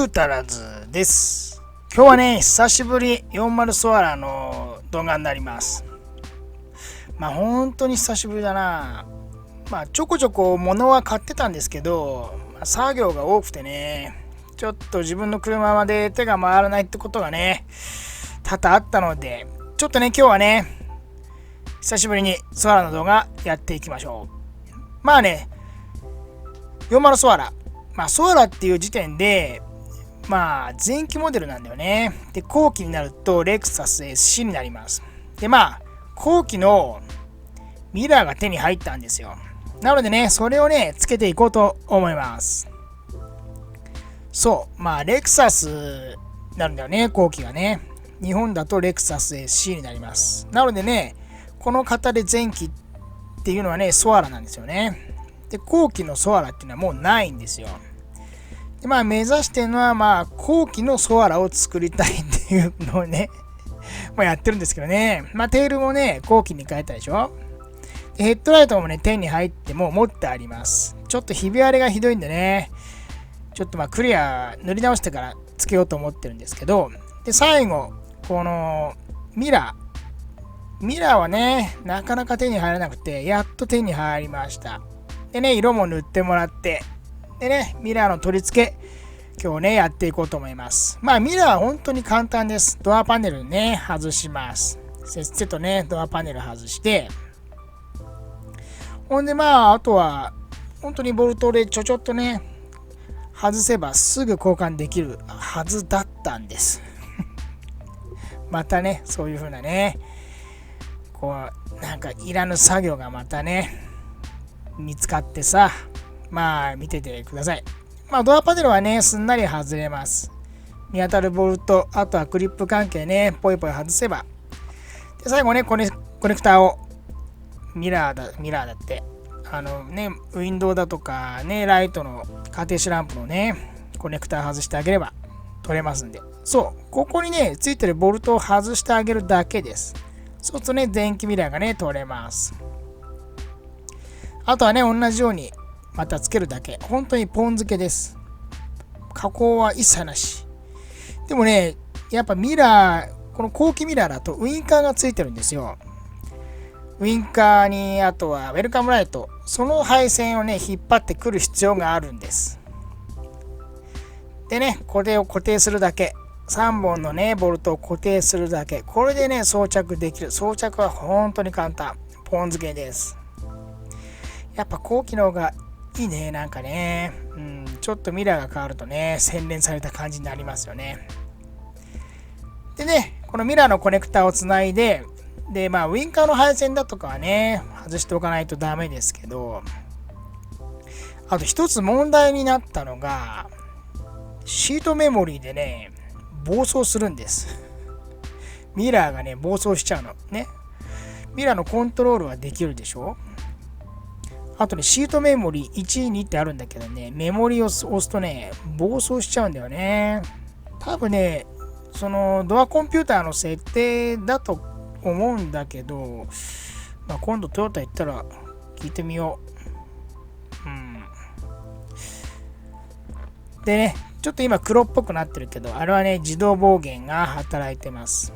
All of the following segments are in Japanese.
ータラズです。今日はね、久しぶり40ソアラの動画になります。本当に久しぶりだな。ちょこちょこ物は買ってたんですけど、作業が多くてね、ちょっと自分の車まで手が回らないってことがね、多々あったので、ちょっとね、今日はね、久しぶりにソアラの動画やっていきましょう。40ソアラ。ソアラっていう時点で、前期モデルなんだよね。で、後期になるとレクサス SC になります。で、後期のミラーが手に入ったんですよ。なのでね、それをね、つけていこうと思います。そう、レクサスになるんだよね、後期がね。日本だとレクサス SC になります。なのでね、この型で前期っていうのはね、ソアラなんですよね。で、後期のソアラっていうのはもうないんですよ。で、目指してるのは、後期のソアラを作りたいっていうのをね、やってるんですけどね。テールもね、後期に変えたでしょ。でヘッドライトもね、手に入っても持ってあります。ちょっとひび割れがひどいんでね、ちょっとクリア塗り直してからつけようと思ってるんですけど、で、最後、このミラーはね、なかなか手に入らなくて、やっと手に入りました。でね、色も塗ってもらって、でね、ミラーの取り付け、今日ね、やっていこうと思います。ミラーは本当に簡単です。ドアパネルね、外します。せっせとね、ドアパネル外して、ほんであとは、本当にボルトでちょっとね、外せばすぐ交換できるはずだったんです。またね、そういう風なね、いらぬ作業がまたね、見つかってさ、見ててください。ドアパネルはね、すんなり外れます。見当たるボルト、あとはクリップ関係ね、ポイポイ外せば。で、最後ね、コネクターを、ミラーだって、ウィンドウだとかね、ライトのカーテーションランプのね、コネクター外してあげれば取れますんで。そう、ここにね、ついてるボルトを外してあげるだけです。そうするとね、前期ミラーがね、取れます。あとはね、同じようにまたつけるだけ。本当にポン付けです。加工は一切なし。でもね、やっぱミラー、この後期ミラーだとウインカーがついてるんですよ。ウインカーに、あとはウェルカムライト。その配線をね、引っ張ってくる必要があるんです。でね、これを固定するだけ。3本のね、ボルトを固定するだけ。これでね、装着できる。装着は本当に簡単。ポン付けです。やっぱ後期の方がいいね、ちょっとミラーが変わるとね、洗練された感じになりますよね。でね、このミラーのコネクターをつないで、で、ウインカーの配線だとかはね、外しておかないとダメですけど、あと一つ問題になったのが、シートメモリーでね、暴走するんです。ミラーがね、暴走しちゃうの。ね。ミラーのコントロールはできるでしょ。あとね、シートメモリー1、2ってあるんだけどね、メモリーを押すとね、暴走しちゃうんだよね。多分ね、そのドアコンピューターの設定だと思うんだけど、今度トヨタ行ったら聞いてみよう。でね、ちょっと今黒っぽくなってるけど、あれはね、自動暴言が働いてます。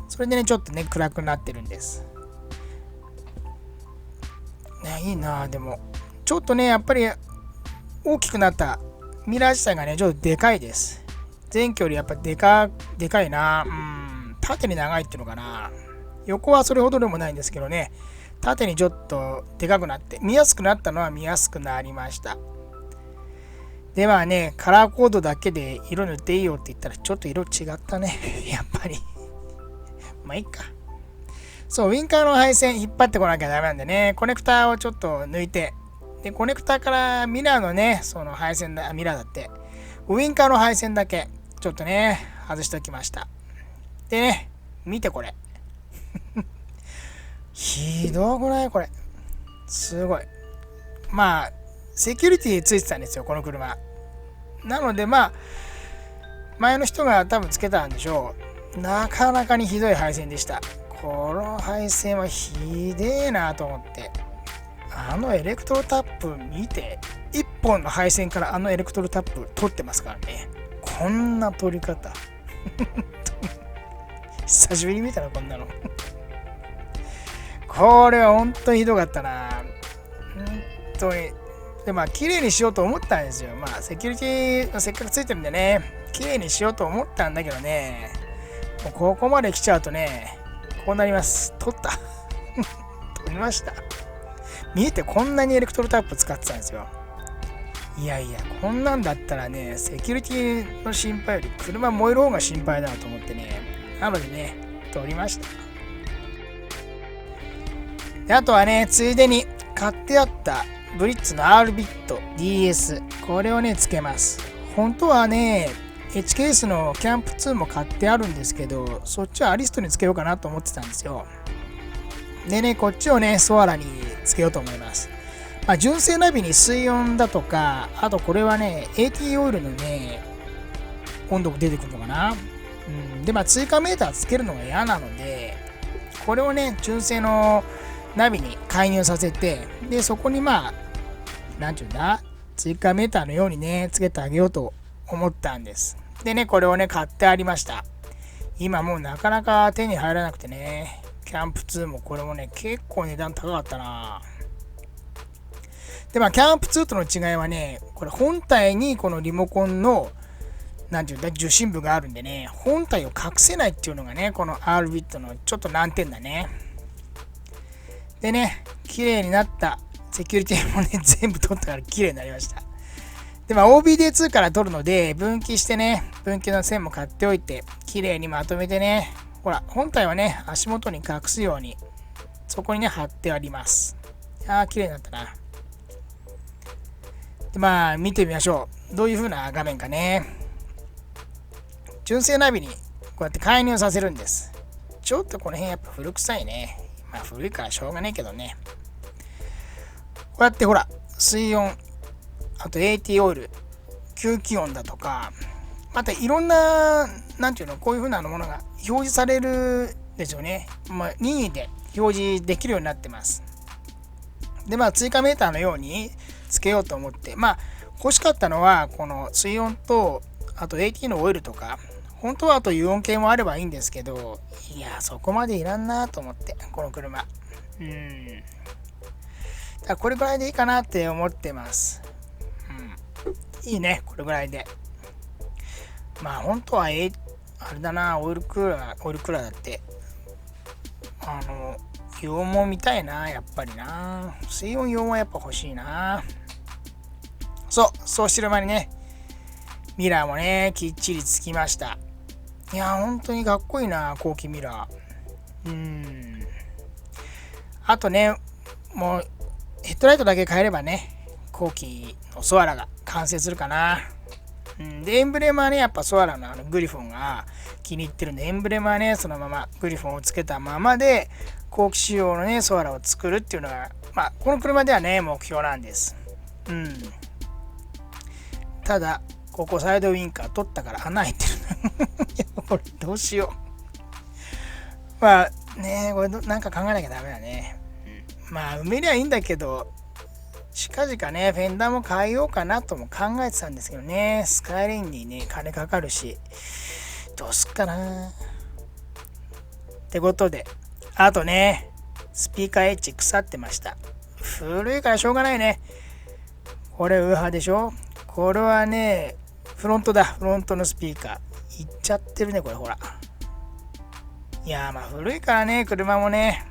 それでね、ちょっとね、暗くなってるんです。いいなぁ。でもちょっとね、やっぱり大きくなったミラー自体がね、ちょっとでかいです。前期よりやっぱでかいな。縦に長いっていうのかな。横はそれほどでもないんですけどね、縦にちょっとでかくなって見やすくなったのは見やすくなりました。でね、カラーコードだけで色塗っていいよって言ったらちょっと色違ったね。やっぱりいいか。そう、ウインカーの配線引っ張ってこなきゃダメなんでね、コネクターをちょっと抜いて、で、コネクターからミラーのね、その配線ミラーだって、ウインカーの配線だけ、ちょっとね、外しておきました。でね、見てこれ。ひどくないこれ。すごい。セキュリティついてたんですよ、この車。なので、前の人が多分つけたんでしょう。なかなかにひどい配線でした。この配線はひでえなと思って。あのエレクトロタップ見て、1本の配線からあのエレクトロタップ取ってますからね。こんな取り方。久しぶりに見たな、こんなの。これは本当にひどかったな。本当に。で、まあ、綺麗にしようと思ったんですよ。まあ、セキュリティせっかくついてるんでね、綺麗にしようと思ったんだけどね、もうここまで来ちゃうとね、こうなります。取った。取りました。見えてこんなにエレクトロタップ使ってたんですよ。いやいや、こんなんだったらね、セキュリティの心配より車燃える方が心配だなと思ってね。なのでね、取りました。で、あとはね、ついでに買ってあったブリッツの R ビット DS、これをね、つけます。本当はね、HKS のキャンプ2も買ってあるんですけど、そっちはアリストにつけようかなと思ってたんですよ。でね、こっちをね、ソアラにつけようと思います。まあ、純正ナビに水温だとか、あとこれはね、AT オイルのね、温度も出てくるのかな。で、まあ、追加メーターつけるのが嫌なので、これをね、純正のナビに介入させて、で、そこにまあ、なんていうんだ、追加メーターのようにね、つけてあげようと思ったんです。でね、これをね、買ってありました。今もうなかなか手に入らなくてね、キャンプ2もこれもね、結構値段高かったな。で、まあ、キャンプ2との違いはね、これ本体にこのリモコンの、なんていうんだ、受信部があるんでね、本体を隠せないっていうのがね、この R ビットのちょっと難点だね。でね、綺麗になったセキュリティもね、全部取ったから綺麗になりました。で、まあ、OBD2 から取るので、分岐してね、分岐の線も買っておいて、綺麗にまとめてね、ほら、本体はね、足元に隠すように、そこにね、貼ってあります。綺麗になったな。で、まあ、見てみましょう。どういう風な画面かね。純正ナビにこうやって介入させるんです。ちょっとこの辺やっぱ古臭いね。まあ古いからしょうがないけどね。こうやってほら、水温、あと AT オイル、吸気温だとか、またいろんな、なんていうの、こういう風なものが表示されるですよね。まあ任意で表示できるようになってます。で、まあ追加メーターのようにつけようと思って、まあ欲しかったのは、この水温と、あと AT のオイルとか、本当はあと油温計もあればいいんですけど、いや、そこまでいらんなと思って、この車。だからこれぐらいでいいかなって思ってます。いいね、これぐらいで。まあ、本当は、あれだな、オイルクーラーだって。油温も見たいな、やっぱりな。水温、油温はやっぱ欲しいな。そうしてる間にね、ミラーもね、きっちりつきました。いや、本当にかっこいいな、後期ミラー。あとね、もう、ヘッドライトだけ変えればね、後期のソアラが完成するかな。で、エンブレムはね、やっぱソアラのグリフォンが気に入ってるんで、エンブレムはね、そのままグリフォンをつけたままで、後期仕様のね、ソアラを作るっていうのが、まあ、この車ではね、目標なんです。ただ、ここサイドウィンカー取ったから穴開いてる。いや、これどうしよう。まあね、これなんか考えなきゃダメだね。まあ埋めりゃいいんだけど、近々ね、フェンダーも変えようかなとも考えてたんですけどね、スカイレインにね、金かかるし、どうすっかな。ってことで、あとね、スピーカーエッジ腐ってました。古いからしょうがないね。これウーハーでしょ。これはね、フロントのスピーカー。いっちゃってるね、これほら。いやー、まあ古いからね、車もね。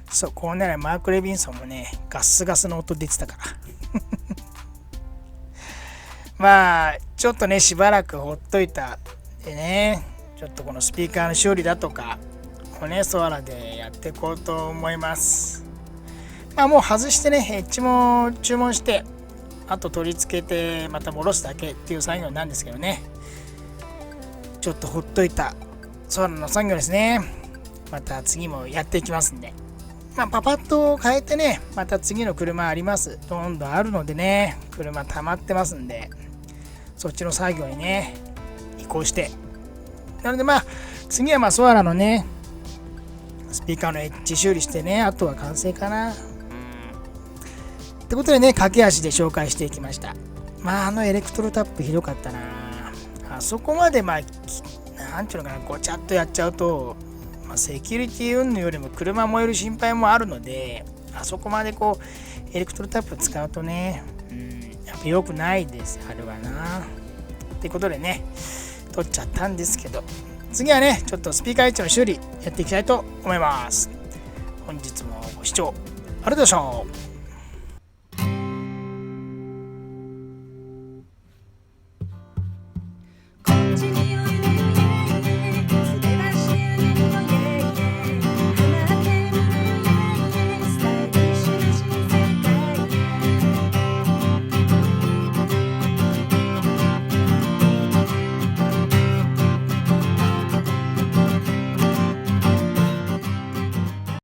そう、こうならマーク・レビンソンもね、ガスガスの音出てたから。まあ、ちょっとね、しばらくほっといた。でね、ちょっとこのスピーカーの修理だとか、をね、ソアラでやっていこうと思います。まあもう外してね、エッジも注文して、あと取り付けてまた戻すだけっていう作業なんですけどね、ちょっとほっといたソアラの作業ですね。また次もやっていきますんで、まあパパッと変えてね、また次の車あります。どんどんあるのでね、車溜まってますんで、そっちの作業にね、移行して。なのでまあ、次はまあソアラのね、スピーカーのエッジ修理してね、あとは完成かな。ってことでね、駆け足で紹介していきました。まあ、エレクトロタップひどかったな。あそこまで、なんていうのかな、ごちゃっとやっちゃうと、セキュリティ云々よりも車燃える心配もあるので、あそこまでエレクトロタップ使うとね、やっぱ良くないです、あれはな。ってことでね、取っちゃったんですけど、次はね、ちょっとスピーカー位置の修理やっていきたいと思います。本日もご視聴ありがとうございました。